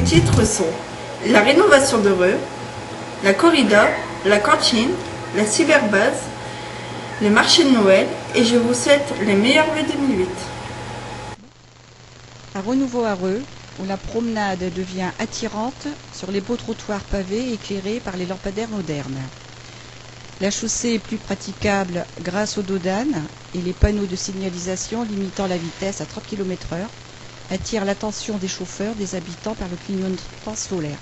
titres sont la rénovation d'Heureux, la corrida, la cantine, la cyberbase, le marché de Noël et je vous souhaite les meilleurs vœux 2008. Un renouveau Arreux, où la promenade devient attirante sur les beaux trottoirs pavés éclairés par les lampadaires modernes. La chaussée est plus praticable grâce aux dos d'âne et les panneaux de signalisation limitant la vitesse à 30 km/h attirent l'attention des chauffeurs, des habitants par le clignotant solaire.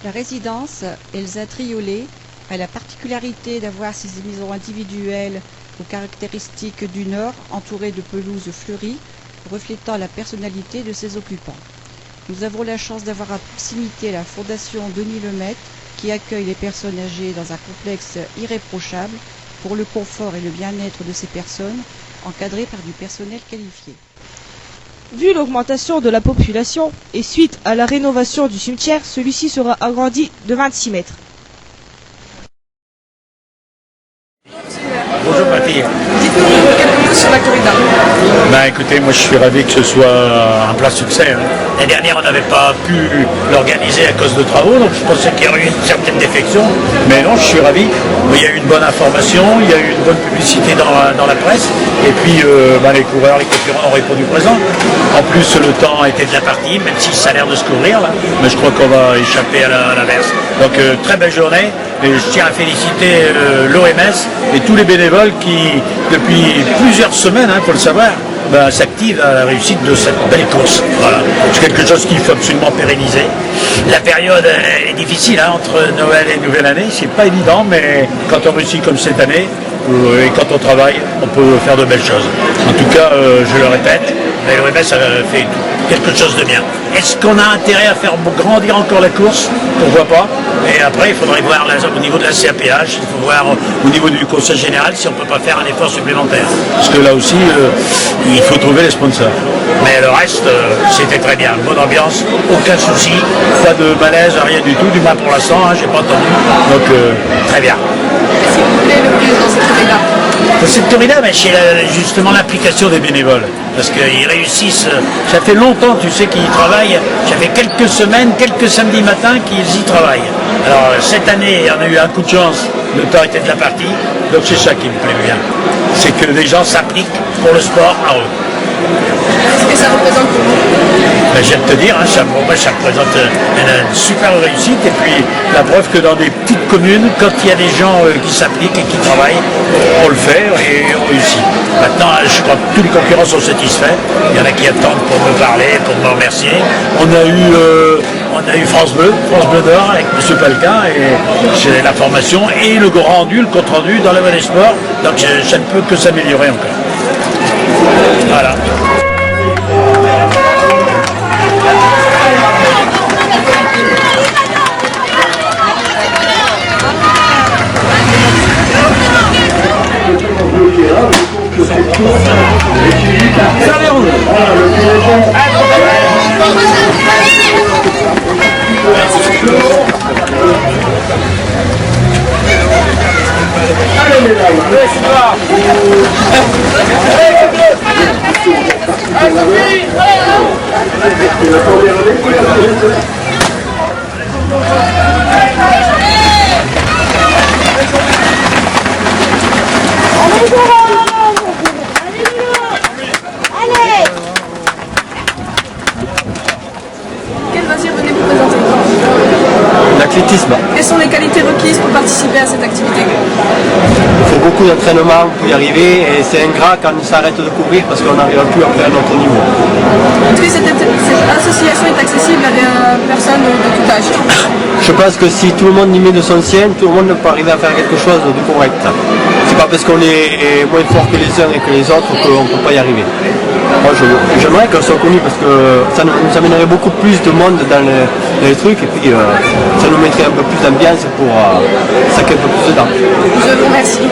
La résidence Elsa Triolet a la particularité d'avoir ses maisons individuelles aux caractéristiques du Nord, entourées de pelouses fleuries, reflétant la personnalité de ses occupants. Nous avons la chance d'avoir à proximité la Fondation Denis Lemaitre, qui accueille les personnes âgées dans un complexe irréprochable pour le confort et le bien-être de ces personnes, encadrées par du personnel qualifié. Vu l'augmentation de la population et suite à la rénovation du cimetière, celui-ci sera agrandi de 26 mètres. Bonjour ma fille. Dites-nous quelques mots sur la corrida. Ben écoutez, moi je suis ravi que ce soit un plein succès. L'année dernière on n'avait pas pu l'organiser à cause de travaux, donc je pensais qu'il y aurait eu une certaine défection. Mais non, je suis ravi. Il y a eu une bonne information, il y a eu une bonne publicité dans la presse. Et puis les coureurs, les concurrents ont répondu présent. En plus le temps était de la partie, même si ça a l'air de se couvrir là. Mais je crois qu'on va échapper à l'inverse. Donc très belle journée. Et je tiens à féliciter l'OMS et tous les bénévoles qui, depuis plusieurs semaines, il faut le savoir, s'activent à la réussite de cette belle course. Voilà. C'est quelque chose qu'il faut absolument pérenniser. La période est difficile entre Noël et Nouvelle Année, c'est pas évident, mais quand on réussit comme cette année, et quand on travaille, on peut faire de belles choses. En tout cas, je le répète, l'OMS a fait quelque chose de bien. Est-ce qu'on a intérêt à faire grandir encore la course? Pourquoi pas? Et après, il faudrait voir au niveau de la CAPH, il faut voir au niveau du Conseil général si on ne peut pas faire un effort supplémentaire. Parce que là aussi, il faut trouver les sponsors. Mais le reste, c'était très bien. Bonne ambiance, aucun souci, pas de malaise, rien du tout, du moins pour l'instant, j'ai pas entendu. Donc, très bien. Qu'est-ce qui vous plaît le plus dans cette corrida? Cette corrida, c'est justement l'implication des bénévoles. Parce qu'ils réussissent, ça fait longtemps, tu sais, qu'ils y travaillent. Ça fait quelques semaines, quelques samedis matins qu'ils y travaillent. Alors cette année, on a eu un coup de chance, le temps était de la partie. Donc c'est ça qui me plaît bien. C'est que les gens s'appliquent pour le sport à eux. Qu'est-ce que ça représente pour vous? Je viens de te dire, pour moi ça représente une super réussite et puis la preuve que dans des petites communes, quand il y a des gens qui s'appliquent et qui travaillent, on le fait et on réussit. Maintenant, je crois que tous les concurrents sont satisfaits. Il y en a qui attendent pour me parler, pour me remercier. On a eu France Bleu Nord avec M. Palquin et c'est la formation et le rendu, le compte rendu dans la Vallée Sport. Donc ça ne peut que s'améliorer encore. Voilà. Quel loisir venez-vous présenter? L'athlétisme. Quelles sont les qualités requises pour participer à cette activité? Il faut beaucoup d'entraînement pour y arriver et c'est ingrat quand on s'arrête de courir parce qu'on n'arrive plus à faire notre niveau. Est-ce que cette association est accessible à des personnes de tout âge? Je pense que si tout le monde y met de son sien, tout le monde peut arriver à faire quelque chose de correct. C'est pas parce qu'on est moins fort que les uns et que les autres qu'on ne peut pas y arriver. Moi j'aimerais qu'elles soient connues parce que ça nous amènerait beaucoup plus de monde dans les trucs et puis ça nous mettrait un peu plus d'ambiance pour sacrer un peu plus de temps. Je vous remercie.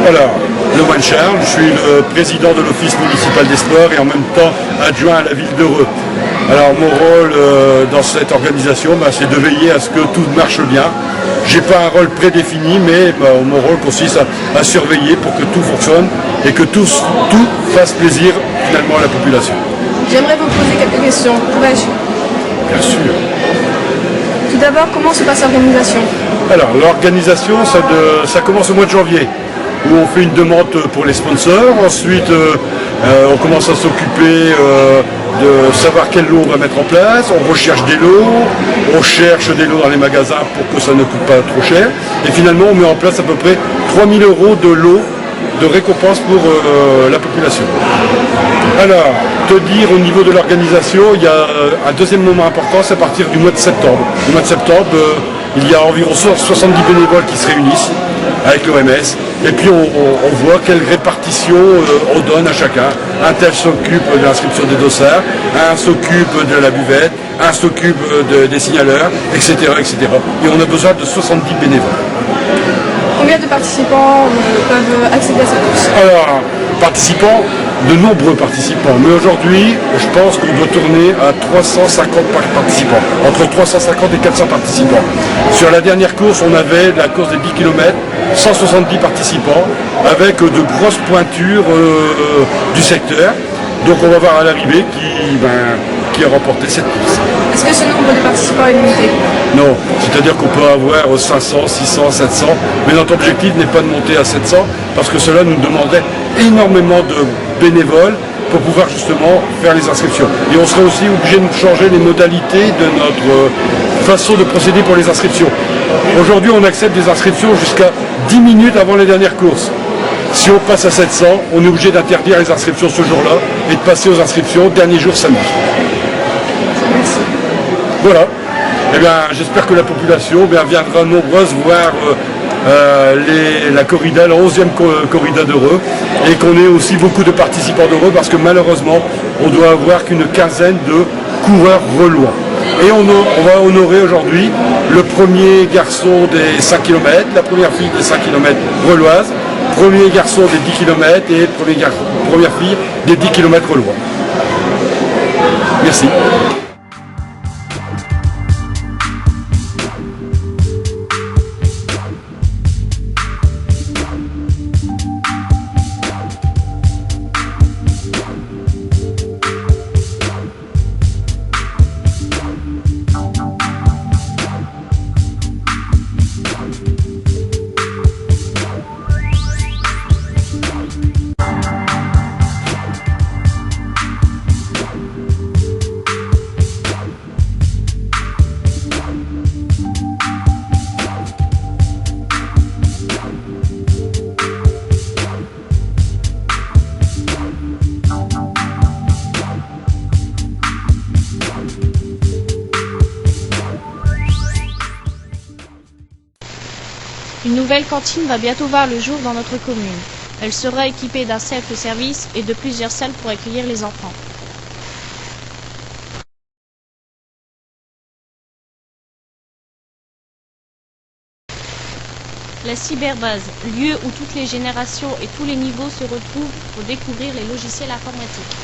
Alors, Lemoine Charles, je suis le président de l'Office municipal des sports et en même temps adjoint à la ville d'Heureux. Alors mon rôle dans cette organisation, c'est de veiller à ce que tout marche bien. J'ai pas un rôle prédéfini, mais mon rôle consiste à surveiller pour que tout fonctionne et que tout fasse plaisir finalement à la population. J'aimerais vous poser quelques questions. Pourrais-je? Bien sûr. Tout d'abord, comment se passe l'organisation? Alors l'organisation, ça commence au mois de janvier, où on fait une demande pour les sponsors. Ensuite, on commence à s'occuper de savoir quel lot on va mettre en place. On recherche des lots, on cherche des lots dans les magasins pour que ça ne coûte pas trop cher. Et finalement, on met en place à peu près 3 000 € de lots de récompense pour la population. Alors, te dire au niveau de l'organisation, il y a un deuxième moment important, c'est à partir du mois de septembre. Le mois de septembre, il y a environ 70 bénévoles qui se réunissent avec l'OMS et puis on voit quelle répartition on donne à chacun. Un tel s'occupe de l'inscription des dossards, un s'occupe de la buvette, un s'occupe des signaleurs, etc., etc. Et on a besoin de 70 bénévoles. Combien de participants peuvent accéder à cette course? Alors, participants, de nombreux participants, mais aujourd'hui, je pense qu'on doit tourner à 350 participants, entre 350 et 400 participants. Sur la dernière course, on avait la course des 10 km, 170 participants, avec de grosses pointures du secteur. Donc on va voir à l'arrivée qui a remporté cette course. Est-ce que ce nombre de participants est limité? Non, c'est-à-dire qu'on peut avoir 500, 600, 700, mais notre objectif n'est pas de monter à 700, parce que cela nous demanderait énormément de bénévoles pour pouvoir justement faire les inscriptions. Et on serait aussi obligé de changer les modalités de notre façon de procéder pour les inscriptions. Aujourd'hui, on accepte des inscriptions jusqu'à 10 minutes avant les dernières courses. Si on passe à 700, on est obligé d'interdire les inscriptions ce jour-là et de passer aux inscriptions dernier jour samedi. Merci. Voilà. Eh bien, j'espère que la population viendra nombreuse voir la corrida, la 11e corrida d'Heureux, et qu'on ait aussi beaucoup de participants d'Heureux, parce que malheureusement, on doit avoir qu'une quinzaine de coureurs relois. Et on va honorer aujourd'hui le premier garçon des 5 km, la première fille des 5 km reloise, premier garçon des 10 km et première fille des 10 km relois. Merci. Une nouvelle cantine va bientôt voir le jour dans notre commune. Elle sera équipée d'un self-service et de plusieurs salles pour accueillir les enfants. La cyberbase, lieu où toutes les générations et tous les niveaux se retrouvent pour découvrir les logiciels informatiques.